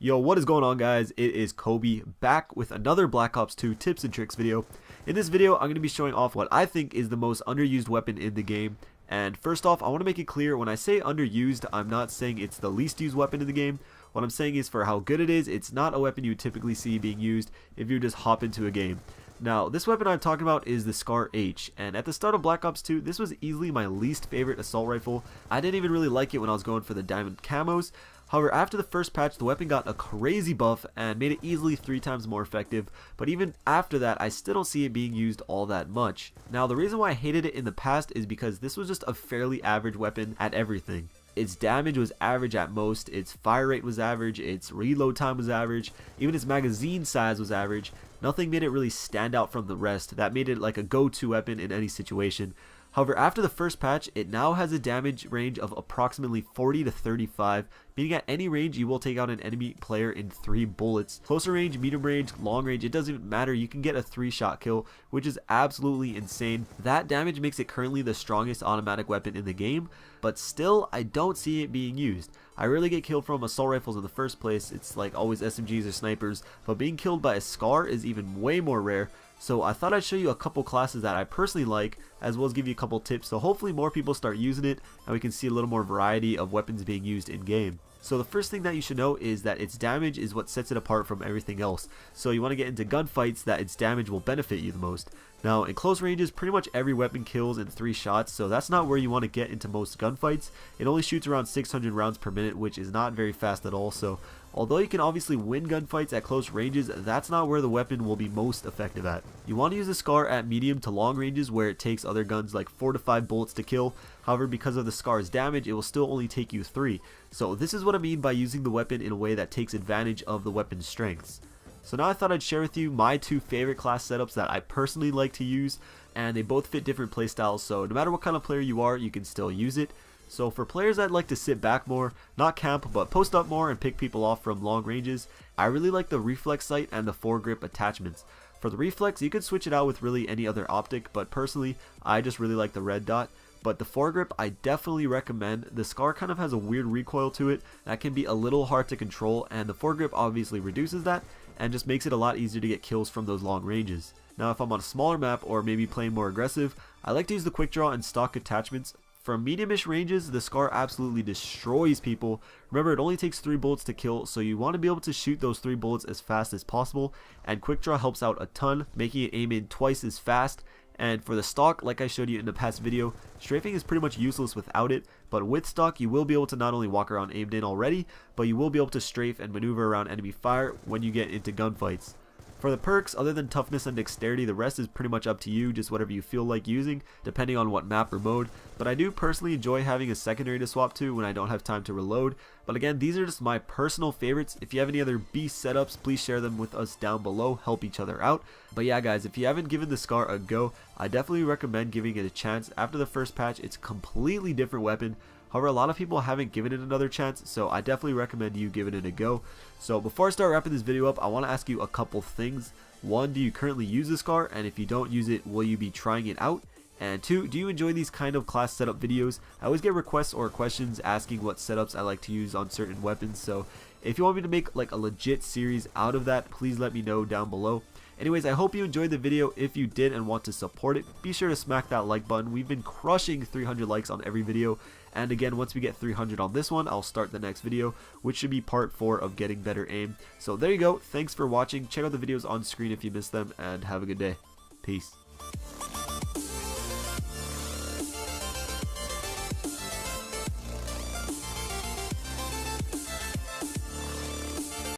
Yo, what is going on, guys? It is Kobe back with another Black Ops 2 tips and tricks video. In this video, I'm going to be showing off what I think is the most underused weapon in the game. And first off, I want to make it clear, when I say underused, I'm not saying it's the least used weapon in the game. What I'm saying is for how good it is, it's not a weapon you typically see being used if you just hop into a game. Now, this weapon I'm talking about is the Scar H, and at the start of Black Ops 2, this was easily my least favorite assault rifle. I didn't even really like it when I was going for the diamond camos. However, after the first patch, the weapon got a crazy buff and made it easily 3 times more effective, but even after that, I still don't see it being used all that much. Now, the reason why I hated it in the past is because this was just a fairly average weapon at everything. Its damage was average at most, its fire rate was average, its reload time was average, even its magazine size was average. Nothing made it really stand out from the rest. That made it like a go-to weapon in any situation. However, after the first patch, it now has a damage range of approximately 40 to 35, meaning at any range you will take out an enemy player in 3 bullets. Closer range, medium range, long range, it doesn't even matter, you can get a 3-shot kill, which is absolutely insane. That damage makes it currently the strongest automatic weapon in the game, but still, I don't see it being used. I rarely get killed from assault rifles in the first place, it's like always SMGs or snipers, but being killed by a Scar is even way more rare. So I thought I'd show you a couple classes that I personally like, as well as give you a couple tips, so hopefully more people start using it and we can see a little more variety of weapons being used in game. So the first thing that you should know is that its damage is what sets it apart from everything else. So you want to get into gunfights that its damage will benefit you the most. Now in close ranges, pretty much every weapon kills in 3 shots, so that's not where you want to get into most gunfights. It only shoots around 600 rounds per minute, which is not very fast at all, so although you can obviously win gunfights at close ranges, that's not where the weapon will be most effective at. You want to use the Scar at medium to long ranges where it takes other guns like 4 to 5 bullets to kill. However, because of the Scar's damage, it will still only take you 3. So this is what I mean by using the weapon in a way that takes advantage of the weapon's strengths. So now I thought I'd share with you my 2 favorite class setups that I personally like to use, and they both fit different playstyles, so no matter what kind of player you are, you can still use it. So for players that like to sit back more, not camp, but post up more and pick people off from long ranges, I really like the reflex sight and the foregrip attachments. For the reflex, you could switch it out with really any other optic, but personally, I just really like the red dot. But the foregrip, I definitely recommend. The Scar kind of has a weird recoil to it that can be a little hard to control, and the foregrip obviously reduces that and just makes it a lot easier to get kills from those long ranges. Now if I'm on a smaller map or maybe playing more aggressive, I like to use the quick draw and stock attachments. From medium-ish ranges, the Scar absolutely destroys people. Remember, it only takes 3 bullets to kill, so you want to be able to shoot those 3 bullets as fast as possible, and quick draw helps out a ton, making it aim in twice as fast. And for the stock, like I showed you in the past video, strafing is pretty much useless without it, but with stock you will be able to not only walk around aimed in already, but you will be able to strafe and maneuver around enemy fire when you get into gunfights. For the perks, other than toughness and dexterity, the rest is pretty much up to you, just whatever you feel like using, depending on what map or mode. But I do personally enjoy having a secondary to swap to when I don't have time to reload. But again, these are just my personal favorites. If you have any other beast setups, please share them with us down below, help each other out. But yeah guys, if you haven't given the Scar a go, I definitely recommend giving it a chance. After the first patch, it's a completely different weapon. However, a lot of people haven't given it another chance, so I definitely recommend you giving it a go. So before I start wrapping this video up, I want to ask you a couple things. 1, do you currently use the Scar? And if you don't use it, will you be trying it out? And 2, do you enjoy these kind of class setup videos? I always get requests or questions asking what setups I like to use on certain weapons, so if you want me to make like a legit series out of that, please let me know down below. Anyways, I hope you enjoyed the video. If you did and want to support it, be sure to smack that like button. We've been crushing 300 likes on every video. And again, once we get 300 on this one, I'll start the next video, which should be part 4 of getting better aim. So there you go. Thanks for watching. Check out the videos on screen if you missed them, and have a good day. Peace.